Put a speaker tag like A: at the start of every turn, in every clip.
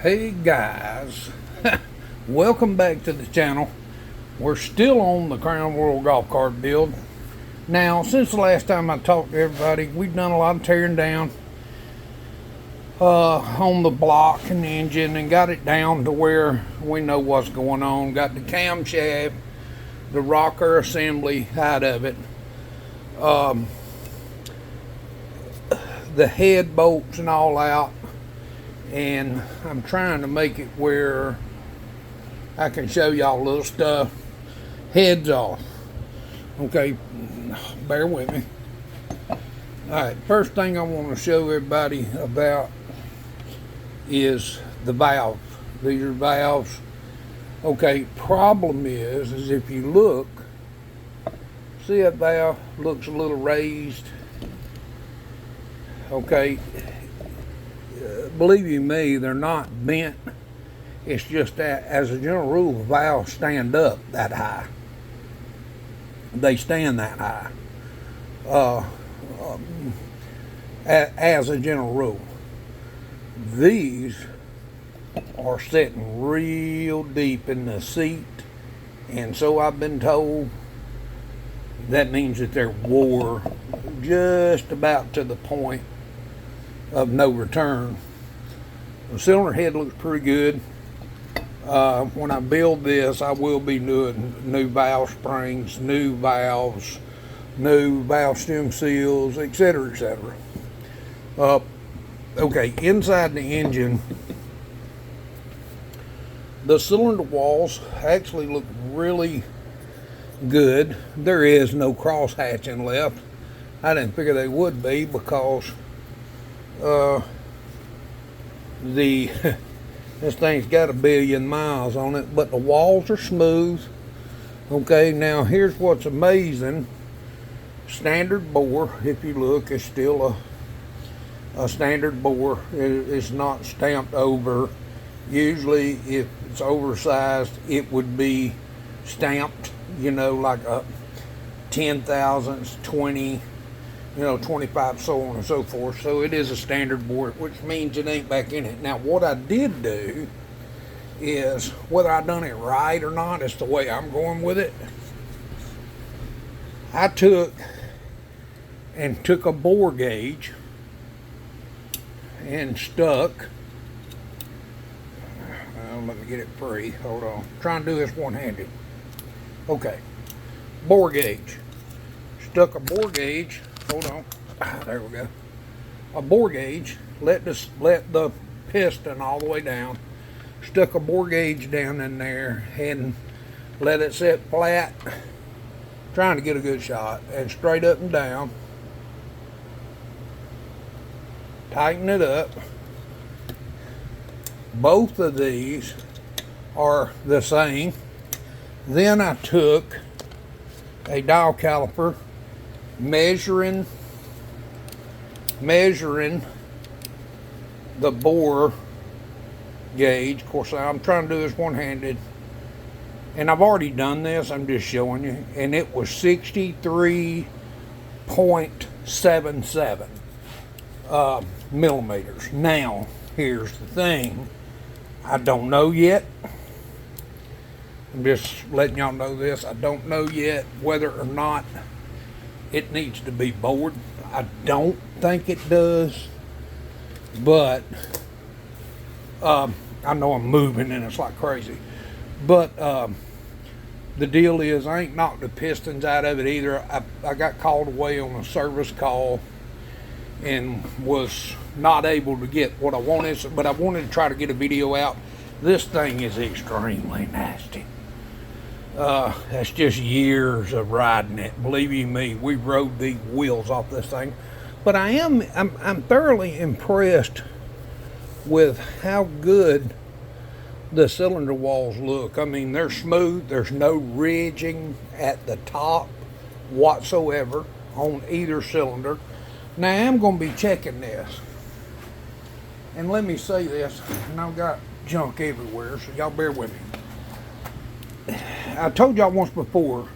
A: Hey guys, welcome back to the channel. We're still on the Crown World golf cart build. Now, since the last time I talked to everybody, we've done a lot of tearing down on the block and the engine and got it down to where we know what's going on. Got the camshaft, the rocker assembly out of it, the head bolts and all out. And I'm trying to make it where I can show y'all a little stuff. Heads off. Okay, bear with me. Alright, first thing I want to show everybody about is the valves. These are valves. Okay, problem is if you look, see that valve looks a little raised. Okay, believe you me, they're not bent. It's just that, as a general rule, valves stand up that high. They stand that high. As a general rule. These are sitting real deep in the seat, and so I've been told. That means that they're wore just about to the point of no return. The cylinder head looks pretty good. When I build this, I will be doing new valve springs, new valves, new valve stem seals, etc., etc. Okay, inside the engine, the cylinder walls actually look really good. There is no cross hatching left. I didn't figure they would be because this thing's got 1 billion miles on it, but the walls are smooth. Okay, now here's what's amazing. Standard bore, if you look, is still a standard bore. It's not stamped over. Usually if it's oversized, it would be stamped, you know, like a 10 thousandths, 20, 25, so on and so forth. So it is a standard board, which means it ain't back in it. Now, what I did do is, whether I done it right or not, it's the way I'm going with it. I took a bore gauge and stuck. Let me get it free. Hold on. Trying to do this one-handed. Okay. Bore gauge. Stuck a bore gauge. Hold on. There we go. A bore gauge. Let the piston all the way down. Stuck a bore gauge down in there and let it sit flat. Trying to get a good shot. And straight up and down. Tighten it up. Both of these are the same. Then I took a dial caliper, measuring the bore gauge. Of course, I'm trying to do this one-handed, and I've already done this. I'm just showing you, and it was 63.77 millimeters. Now, here's the thing. I don't know yet. I'm just letting y'all know this. I don't know yet whether or not it needs to be bored. I don't think it does, but I know I'm moving and it's like crazy. But the deal is, I ain't knocked the pistons out of it either. I got called away on a service call and was not able to get what I wanted, but I wanted to try to get a video out. This thing is extremely nasty. That's just years of riding it. Believe you me, we rode the wheels off this thing. But I'm thoroughly impressed with how good the cylinder walls look. I mean, they're smooth. There's no ridging at the top whatsoever on either cylinder. Now, I'm going to be checking this. And let me say this, and I've got junk everywhere, so y'all bear with me. I told y'all once before,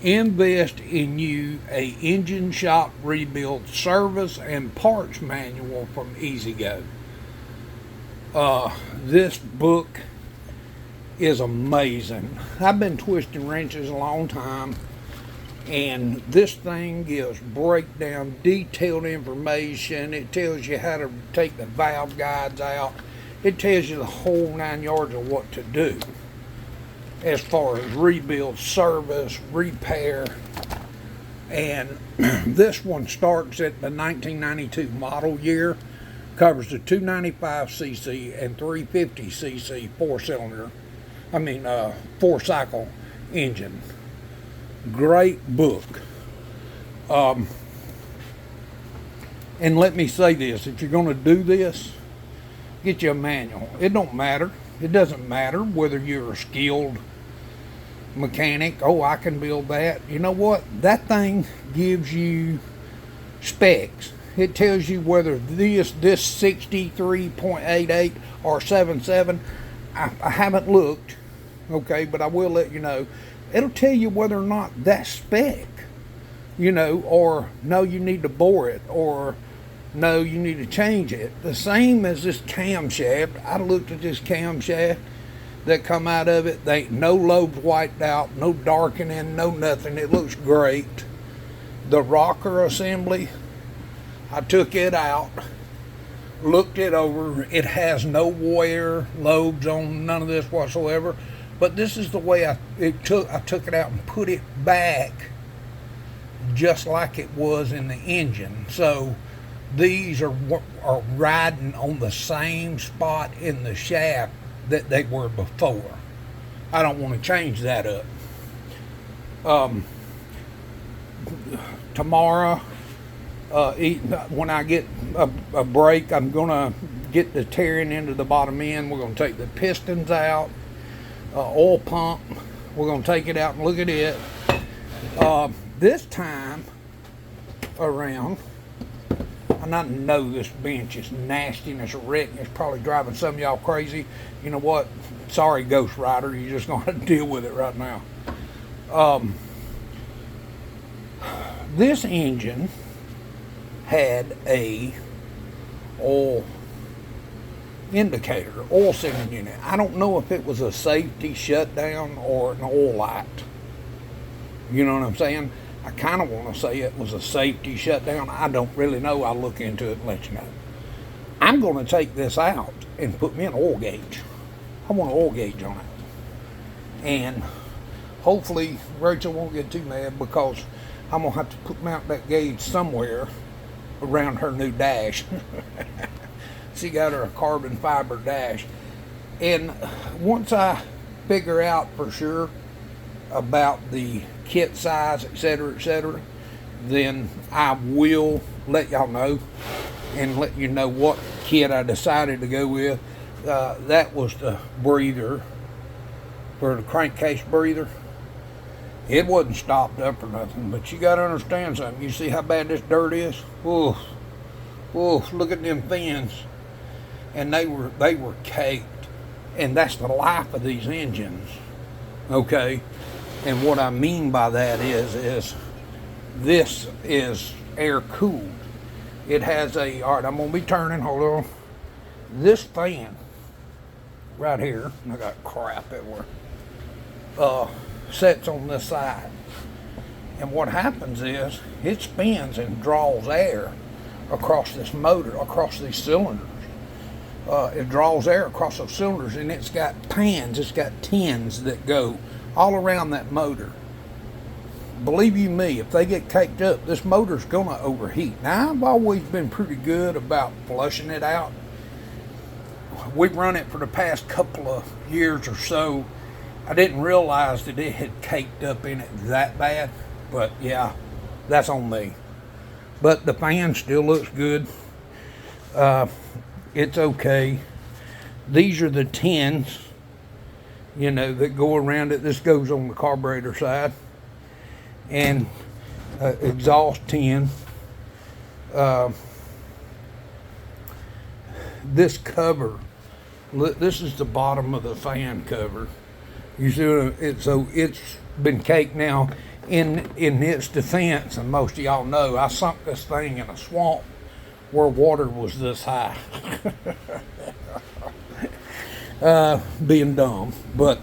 A: invest in you a engine shop rebuild service and parts manual from EZGo. This book is amazing. I've been twisting wrenches a long time, and this thing gives breakdown, detailed information. It tells you how to take the valve guides out. It tells you the whole 9 yards of what to do as far as rebuild, service, repair. And this one starts at the 1992 model year, covers the 295cc and 350cc four-cycle engine. Great book. And let me say this, if you're going to do this, get you a manual. It don't matter. It doesn't matter whether you're a skilled mechanic. Oh, I can build that. You know what? That thing gives you specs. It tells you whether this 63.88 or 77. I haven't looked, okay, but I will let you know. It'll tell you whether or not that's spec, or no, you need to bore it, or no, you need to change it. The same as this camshaft. I looked at this camshaft that come out of it. They ain't no lobes wiped out, no darkening, no nothing. It looks great. The rocker assembly, I took it out, looked it over. It has no wear, lobes on, none of this whatsoever. But this is the way I took it out and put it back just like it was in the engine. So these are riding on the same spot in the shaft that they were before. I don't want to change that up. Tomorrow, when I get a break, I'm going to get the tearing into the bottom end. We're going to take the pistons out, oil pump. We're going to take it out and look at it. This time around, and I know this bench is nasty and it's a wreck and it's probably driving some of y'all crazy. You know what? Sorry, Ghost Rider. You're just going to deal with it right now. This engine had a oil indicator, oil signaling unit. I don't know if it was a safety shutdown or an oil light. You know what I'm saying? I kind of want to say it was a safety shutdown. I don't really know. I'll look into it and let you know. I'm going to take this out and put me an oil gauge. I want an oil gauge on it. And hopefully Rachel won't get too mad, because I'm going to have to mount that gauge somewhere around her new dash. She got her a carbon fiber dash. And once I figure out for sure about the kit size, etc., then I will let y'all know and let you know what kit I decided to go with. That was the breather for the crankcase breather. It wasn't stopped up or nothing, but you got to understand something. You see how bad this dirt is? Ooh, look at them fins. And they were caked. And that's the life of these engines. Okay? And what I mean by that is this is air cooled. It has alright, I'm going to be turning, hold on. This fan right here, I got crap everywhere, sets on this side. And what happens is it spins and draws air across this motor, across these cylinders. It draws air across those cylinders, and it's got pans, it's got tins that go all around that motor. Believe you me, if they get caked up, this motor's gonna overheat. Now, I've always been pretty good about flushing it out. We've run it for the past couple of years or so. I didn't realize that it had caked up in it that bad, but yeah, that's on me. But the fan still looks good. It's okay. These are the tins, that go around it. This goes on the carburetor side. And exhaust tin. This cover, this is the bottom of the fan cover. You see what it's been caked now. In its defense, and most of y'all know, I sunk this thing in a swamp where water was this high. being dumb. But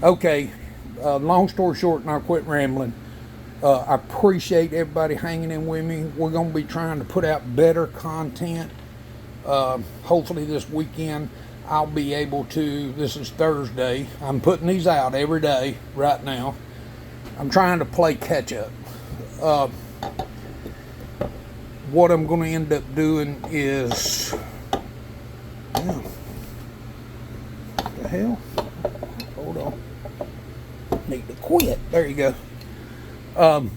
A: okay, long story short, and I'll quit rambling. I appreciate everybody hanging in with me. We're going to be trying to put out better content. Hopefully this weekend I'll be able to. This is Thursday. I'm putting these out every day right now. I'm trying to play catch up. What I'm going to end up doing is, what the hell? Hold on. Need to quit. There you go.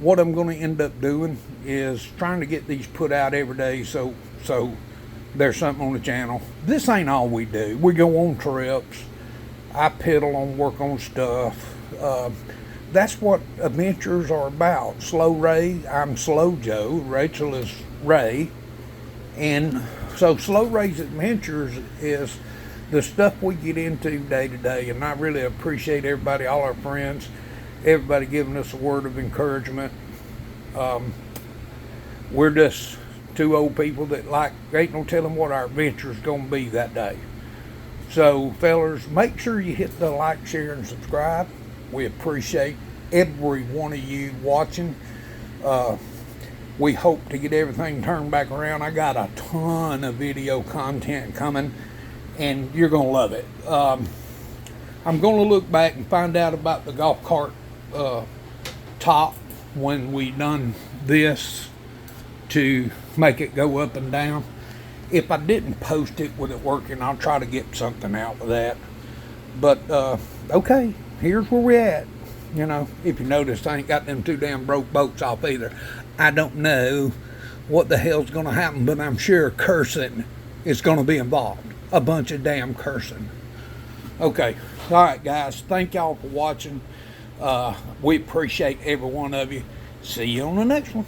A: What I'm going to end up doing is trying to get these put out every day, so there's something on the channel. This ain't all we do. We go on trips. I pedal on, work on stuff. That's what adventures are about. Slow Ray, I'm Slow Joe. Rachel is Ray. And so Slow Ray's Adventures is the stuff we get into day to day. And I really appreciate everybody, all our friends, everybody giving us a word of encouragement. We're just two old people that ain't no telling what our adventure's gonna be that day. So fellers, make sure you hit the like, share, and subscribe. We appreciate every one of you watching. We hope to get everything turned back around. I got a ton of video content coming, and you're gonna love it. I'm gonna look back and find out about the golf cart top when we done this to make it go up and down. If I didn't post it with it working, I'll try to get something out of that. But okay, here's where we're at. You know, if you notice, I ain't got them two damn broke boats off either. I don't know what the hell's gonna happen, but I'm sure cursing is gonna be involved. A bunch of damn cursing. Okay, all right guys, thank y'all for watching. We appreciate every one of you. See you on the next one.